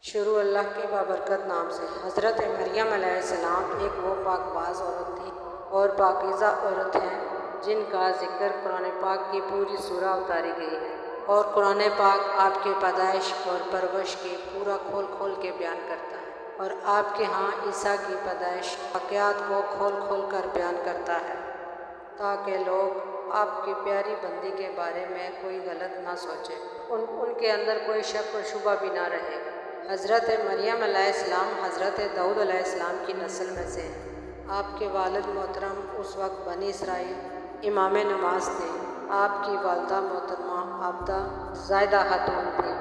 شروع اللہ کے بابرکت نام سے۔ حضرت مریم علیہ السلام ایک وہ پاک باز عورت تھی اور پاکیزہ عورت ہیں جن کا ذکر قرآن پاک کی پوری سورہ اتاری گئی ہے، اور قرآن پاک آپ کے پیدائش اور پرورش کے پورا کھول کھول کے بیان کرتا ہے، اور آپ کے ہاں عیسیٰ کی پیدائش واقعات کو کھول کھول کر بیان کرتا ہے تاکہ لوگ آپ کی پیاری بندی کے بارے میں کوئی غلط نہ سوچیں، ان کے اندر کوئی شک و شبہ بھی نہ رہے۔ حضرت مریم علیہ السلام حضرت داؤد علیہ السلام کی نسل میں سے ہیں۔ آپ کے والد محترم اس وقت بنی اسرائیل امام نماز تھے۔ آپ کی والدہ محترمہ عابدہ زاہدہ خاتون تھیں۔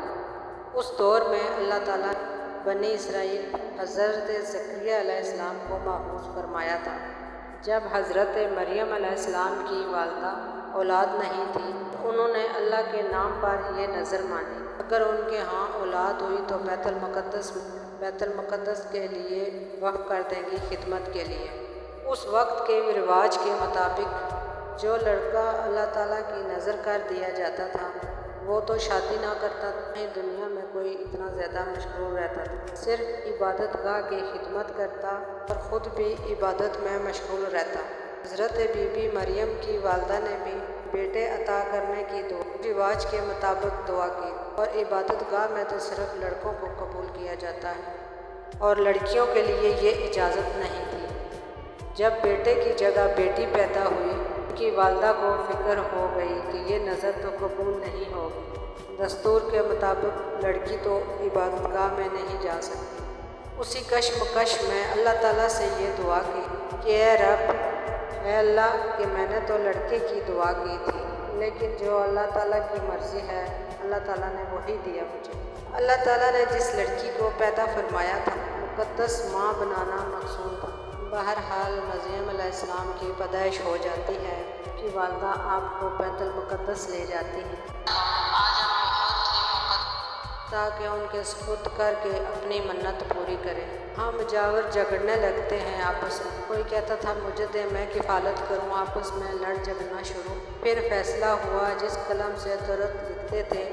اس دور میں اللہ تعالیٰ نے بنی اسرائیل حضرت زکریا علیہ السلام کو محفوظ فرمایا تھا۔ جب حضرت مریم علیہ السلام کی والدہ اولاد نہیں تھی تو انہوں نے اللہ کے نام پر یہ نذر مانی، اگر ان کے ہاں اولاد ہوئی تو بیت المقدس کے لیے وقف کر دیں گی خدمت کے لیے۔ اس وقت کے رواج کے مطابق جو لڑکا اللہ تعالیٰ کی نذر کر دیا جاتا تھا وہ تو شادی نہ کرتا تھا، دنیا میں کوئی اتنا زیادہ مشغول رہتا تھا، صرف عبادت گاہ کی خدمت کرتا اور خود بھی عبادت میں مشغول رہتا۔ حضرت بی بی مریم کی والدہ نے بھی بیٹے عطا کرنے کی رواج کے مطابق دعا کی، اور عبادت گاہ میں تو صرف لڑکوں کو قبول کیا جاتا ہے اور لڑکیوں کے لیے یہ اجازت نہیں تھی۔ جب بیٹے کی جگہ بیٹی پیدا ہوئی، ان کی والدہ کو فکر ہو گئی کہ یہ نذر تو قبول نہیں ہوگی، دستور کے مطابق لڑکی تو عبادت گاہ میں نہیں جا سکتی۔ اسی کشمکش میں اللہ تعالیٰ سے یہ دعا کی کہ اے رب، اے اللہ، کہ میں نے تو لڑکے کی دعا کی تھی، لیکن جو اللہ تعالیٰ کی مرضی ہے اللہ تعالیٰ نے وہی دیا مجھے۔ اللہ تعالیٰ نے جس لڑکی کو پیدا فرمایا تھا مقدس ماں بنانا مقصود تھا۔ بہرحال مریم علیہ السلام کی پیدائش ہو جاتی ہے کہ والدہ آپ کو بیت المقدس لے جاتی ہیں تاکہ ان کے سپرد کر کے اپنی منت پوری کریں۔ ہم مجاور جھگڑنے لگتے ہیں آپس میں، کوئی کہتا تھا مجھے دے میں کفالت کروں، آپس میں لڑ جھگڑنا شروع۔ پھر فیصلہ ہوا جس قلم سے درخت لکھتے تھے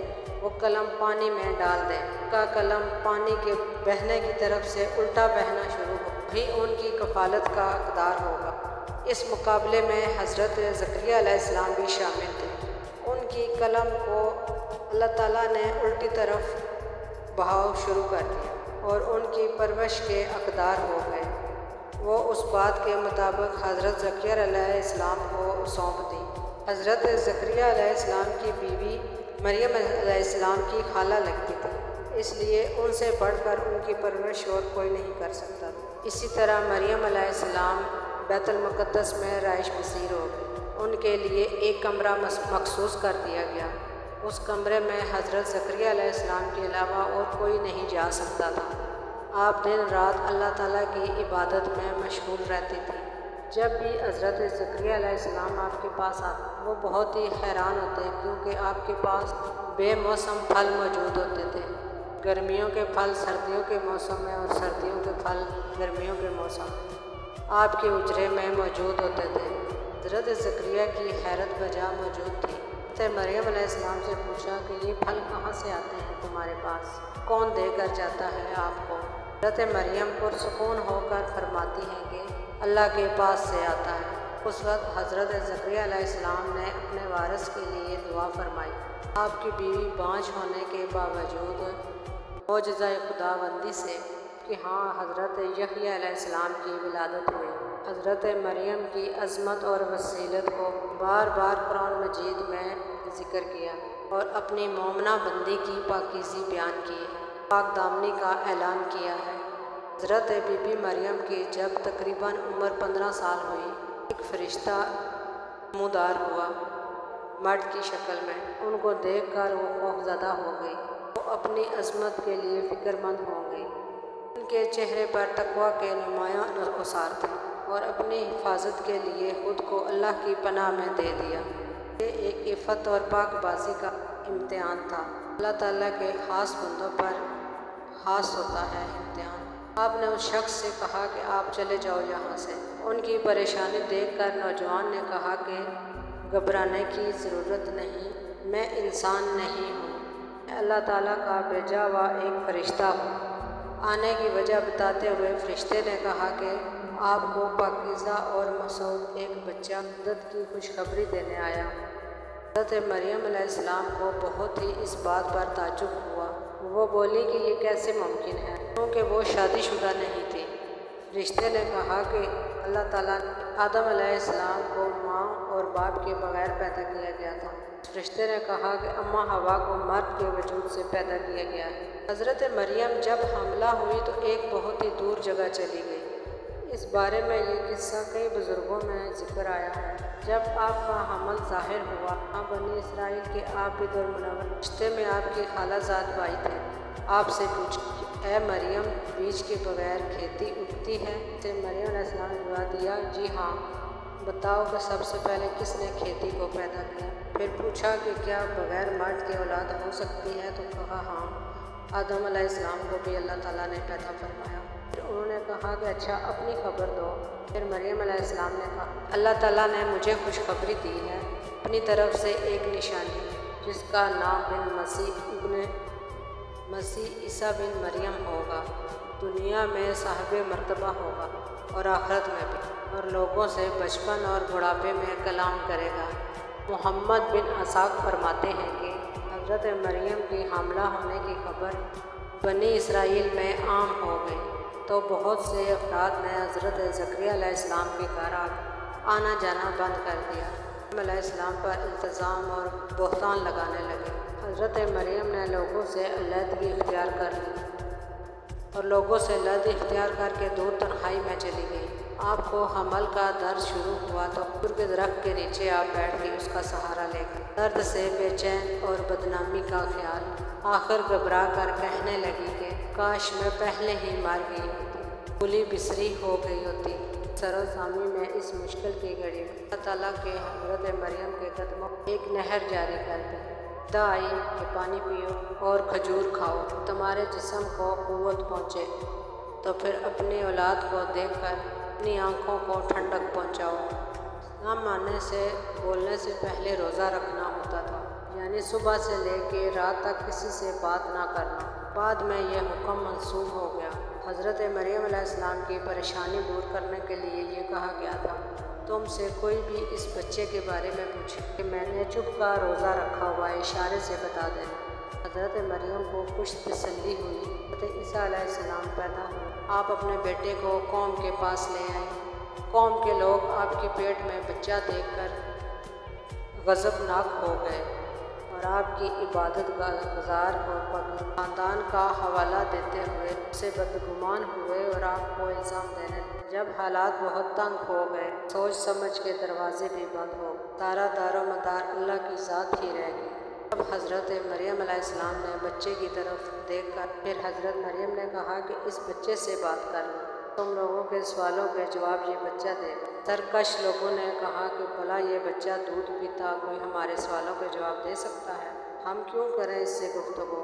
وہ قلم پانی میں ڈال دیں، کا قلم پانی کے بہنے کی طرف سے الٹا بہنا شروع ہو، وہی ان کی کفالت کا حقدار ہوگا۔ اس مقابلے میں حضرت زکریا علیہ السلام بھی شامل تھے۔ ان کی قلم کو اللہ تعالیٰ نے الٹی طرف بہاؤ شروع کر دیا اور ان کی پرورش کے حقدار ہو گئے۔ وہ اس بات کے مطابق حضرت زکریا علیہ السلام کو سونپ دی۔ حضرت زکریا علیہ السلام کی بیوی مریم علیہ السلام کی خالہ لگتی تھی، اس لیے ان سے بڑھ کر ان کی پرورش اور کوئی نہیں کر سکتا تھا۔ اسی طرح مریم علیہ السلام بیت المقدس میں رہائش پذیر ہو گئی۔ ان کے لیے ایک کمرہ مخصوص کر دیا گیا۔ اس کمرے میں حضرت زکریا علیہ السلام کے علاوہ اور کوئی نہیں جا سکتا تھا۔ آپ دن رات اللہ تعالیٰ کی عبادت میں مشغول رہتی تھی۔ جب بھی حضرت زکریا علیہ السلام آپ کے پاس آتے وہ بہت ہی حیران ہوتے، کیونکہ آپ کے پاس بے موسم پھل موجود ہوتے تھے، گرمیوں کے پھل سردیوں کے موسم میں اور سردیوں کے پھل گرمیوں کے موسم میں آپ کے حجرے میں موجود ہوتے تھے۔ حضرت زکریا کی حیرت بجا موجود تھی۔ حضرت مریم علیہ السلام سے پوچھا کہ یہ پھل کہاں سے آتے ہیں تمہارے پاس، کون دے کر جاتا ہے آپ کو؟ حضرت مریم پرسکون ہو کر فرماتی ہیں کہ اللہ کے پاس سے آتا ہے۔ اس وقت حضرت زکریا علیہ السلام نے اپنے وارث کے لیے دعا فرمائی۔ آپ کی بیوی بانجھ ہونے کے باوجود معجزہ خداوندی سے کہ ہاں حضرت یحییٰ علیہ السلام کی ولادت ہوئی۔ حضرت مریم کی عظمت اور وسیلت کو بار بار قرآن مجید میں ذکر کیا اور اپنی مومنہ بندی کی پاکیزی بیان کی ہے، پاک دامنی کا اعلان کیا ہے۔ حضرت بی بی مریم کی جب تقریباً عمر 15 سال ہوئی، ایک فرشتہ نمودار ہوا مرد کی شکل میں۔ ان کو دیکھ کر وہ خوفزدہ ہو گئی، وہ اپنی عظمت کے لیے فکر مند ہو گئی۔ ان کے چہرے پر تقویٰ کے نمایاں آثار تھے اور اپنی حفاظت کے لیے خود کو اللہ کی پناہ میں دے دیا۔ یہ ایک عفت اور پاک بازی کا امتحان تھا۔ اللہ تعالیٰ کے خاص بندوں پر خاص ہوتا ہے امتحان۔ آپ نے اس شخص سے کہا کہ آپ چلے جاؤ یہاں سے۔ ان کی پریشانی دیکھ کر نوجوان نے کہا کہ گھبرانے کی ضرورت نہیں، میں انسان نہیں ہوں، میں اللہ تعالیٰ کا بھیجا ہوا ایک فرشتہ ہوں۔ آنے کی وجہ بتاتے ہوئے فرشتے نے کہا کہ آپ کو پاکیزہ اور مسعود ایک بچہ مدد کی خوشخبری دینے آیا۔ حضرت مریم علیہ السلام کو بہت ہی اس بات پر تعجب ہوا۔ وہ بولی کہ یہ کیسے ممکن ہے، کیونکہ وہ شادی شدہ نہیں تھی۔ فرشتے نے کہا کہ اللہ تعالیٰ نے آدم علیہ السلام کو ماں اور باپ کے بغیر پیدا کیا گیا تھا۔ فرشتے نے کہا کہ اماں حوا کو مرد کے وجود سے پیدا کیا گیا ہے۔ حضرت مریم جب حاملہ ہوئی تو ایک بہت ہی دور جگہ چلی گئی۔ اس بارے میں یہ قصہ کئی بزرگوں میں ذکر آیا ہے۔ جب آپ کا حمل ظاہر ہوا، بنی اسرائیل کے عابد اور منور رشتے میں آپ کے خالہ زاد بھائی تھے، آپ سے پوچھا کہ اے مریم، بیج کے بغیر کھیتی اگتی ہے؟ سے مریم علیہ السلام نے جواب دیا، جی ہاں، بتاؤ کہ سب سے پہلے کس نے کھیتی کو پیدا کیا؟ پھر پوچھا کہ کیا بغیر مرد کی اولاد ہو سکتی ہے؟ تو کہا ہاں، آدم علیہ السلام کو بھی اللہ تعالیٰ نے پیدا فرمایا۔ پھر انہوں نے کہا کہ اچھا، اپنی خبر دو۔ پھر مریم علیہ السلام نے کہا، اللہ تعالیٰ نے مجھے خوشخبری دی ہے اپنی طرف سے ایک نشانی، جس کا نام بن مسیح عیسیٰ بن مریم ہوگا، دنیا میں صاحب مرتبہ ہوگا اور آخرت میں بھی، اور لوگوں سے بچپن اور بڑھاپے میں کلام کرے گا۔ محمد بن اسحاق فرماتے ہیں کہ حضرت مریم کی حاملہ ہونے کی خبر بنی اسرائیل میں عام ہو گئی تو بہت سے افراد نے حضرت زکریا علیہ السلام کے گھر آنا جانا بند کر دیا۔ مریم علیہ السلام پر الزام اور بہتان لگانے لگے۔ حضرت مریم نے لوگوں سے علیحدگی اختیار کر لی اور لوگوں سے علیحدگی اختیار کر کے دور تنہائی میں چلی گئی۔ آپ کو حمل کا درد شروع ہوا تو کھجور کے درخت کے نیچے آپ بیٹھ گئی، اس کا سہارا لے کر۔ درد سے بے چین اور بدنامی کا خیال، آخر گھبرا کر کہنے لگی کہ کاش میں پہلے ہی مر گئی ہوتی، بھولی بسری ہو گئی ہوتی۔ سروسامی میں اس مشکل کی گھڑی میں اللہ تعالیٰ کے حضرت مریم کے قدموں ایک نہر جاری کر دی۔ خدا آئی کہ پانی پیو اور کھجور کھاؤ، تمہارے جسم کو قوت پہنچے، تو پھر اپنی اولاد کو دیکھ کر اپنی آنکھوں کو ٹھنڈک پہنچاؤ۔ اسلام ماننے سے بولنے سے پہلے روزہ رکھنا ہوتا تھا، یعنی صبح سے لے کے رات تک کسی سے بات نہ کرنا۔ بعد میں یہ حکم منسوخ ہو گیا۔ حضرت مریم علیہ السلام کی پریشانی دور کرنے کے لیے یہ کہا گیا تھا، تم سے کوئی بھی اس بچے کے بارے میں پوچھے کہ میں نے چپ کا روزہ رکھا ہوا ہے، اشارے سے بتا دینا۔ حضرت مریم کو کچھ تسلی ہوئی۔ حضرت عیسیٰ علیہ السلام پیدا ہوئے، آپ اپنے بیٹے کو قوم کے پاس لے آئیں۔ قوم کے لوگ آپ کے پیٹ میں بچہ دیکھ کر غضبناک ہو گئے اور آپ کی عبادت گزار اور خاندان کا حوالہ دیتے ہوئے اس سے بدگمان ہوئے اور آپ کو الزام دینے لگے۔ جب حالات بہت تنگ ہو گئے، سوچ سمجھ کے دروازے بھی بند ہو گئے، سارا دار و مدار اللہ کی ذات ہی رہ گئی۔ اب حضرت مریم علیہ السلام نے بچے کی طرف دیکھ کر پھر حضرت مریم نے کہا کہ اس بچے سے بات کر لو، تم لوگوں کے سوالوں کے جواب یہ بچہ دے گا۔ سرکش لوگوں نے کہا کہ بھلا یہ بچہ دودھ پیتا کوئی ہمارے سوالوں کے جواب دے سکتا ہے، ہم کیوں کریں اس سے گفتگو؟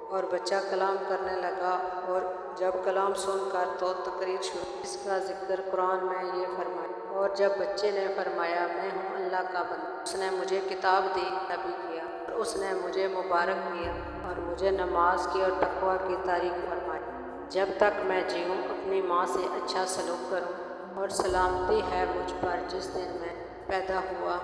اور بچہ کلام کرنے لگا، اور جب کلام سن کر تو تقریر شروع، اس کا ذکر قرآن میں یہ فرمایا۔ اور جب بچے نے فرمایا میں ہوں اللہ کا بندہ، اس نے مجھے کتاب دی، نبی کیا، اور اس نے مجھے مبارک کیا اور مجھے نماز کی اور تقویٰ کی تعریف فرمائی۔ جب تک میں جیوں اپنی ماں سے اچھا سلوک کروں، اور سلامتی ہے مجھ پر جس دن میں پیدا ہوا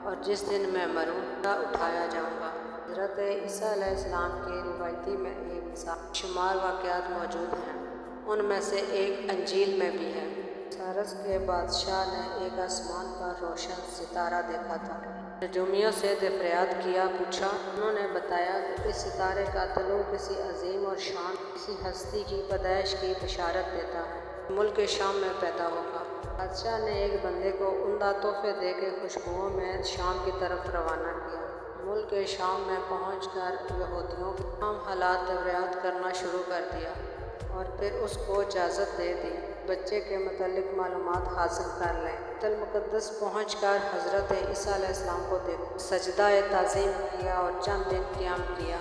اور جس دن میں مروں اٹھایا جاؤں گا۔ حضرت عیسیٰ علیہ السلام کی روایتی میں یہ مثال شمار واقعات موجود ہیں، ان میں سے ایک انجیل میں بھی ہے۔ سارس کے بادشاہ نے ایک آسمان پر روشن ستارہ دیکھا تھا، نجومیوں سے فریاد کیا، پوچھا، انہوں نے بتایا کہ اس ستارے کا طلوع کسی عظیم اور شان کسی ہستی کی پیدائش کی بشارت دیتا ہے، ملک شام میں پیدا ہوگا۔ بادشاہ نے ایک بندے کو عمدہ تحفے دے کے خوشبوؤں میں شام کی طرف روانہ کیا۔ ملک شام میں پہنچ کر یہودیوں کے تمام حالات دریافت کرنا شروع کر دیا اور پھر اس کو اجازت دے دی بچے کے متعلق معلومات حاصل کر لیں۔ بیت المقدس پہنچ کر حضرت عیسیٰ علیہ السلام کو دیکھا، سجدہ تعظیم کیا اور چند دن قیام کیا۔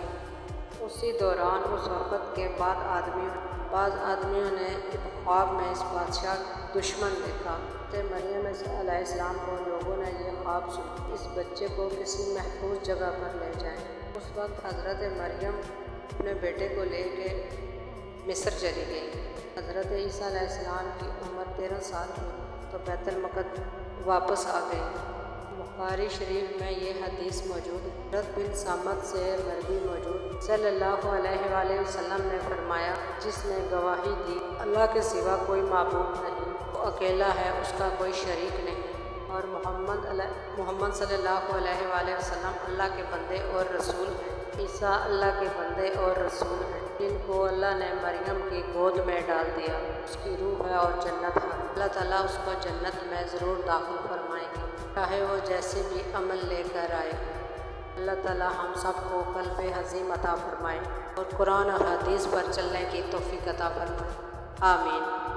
اسی دوران اس وقت کے بعض آدمیوں نے خواب میں اس بادشاہ کا دشمن دیکھا۔ حضرت مریم علیہ السلام کو لوگوں نے یہ خواب سنا، اس بچے کو کسی محفوظ جگہ پر لے جائیں۔ اس وقت حضرت مریم اپنے بیٹے کو لے کے مصر چلی گئی۔ حضرت عیسیٰ علیہ السلام کی عمر 13 سال ہوئی تو بیت المقدس واپس آ گئے۔ بخاری شریف میں یہ حدیث موجود ہے۔ حضرت بن سامت سے مروی موجود صلی اللہ علیہ وآلہ وسلم نے فرمایا، جس نے گواہی دی اللہ کے سوا کوئی معبود نہیں، وہ اکیلا ہے، اس کا کوئی شریک نہیں، اور محمد صلی اللہ علیہ وآلہ وسلم اللہ کے بندے اور رسول ہیں۔ عیسیٰ اللہ کے بندے اور رسول ہیں جن کو اللہ نے مریم کی گود میں ڈال دیا، اس کی روح ہے اور جنت ہے۔ اللہ تعالیٰ اس کو جنت میں ضرور داخل فرمائیں گے، چاہے وہ جیسے بھی عمل لے کر آئے۔ اللہ تعالیٰ ہم سب کو قلب حزیم عطا فرمائے اور قرآن اور حدیث پر چلنے کی توفیق عطا فرمائے، آمین۔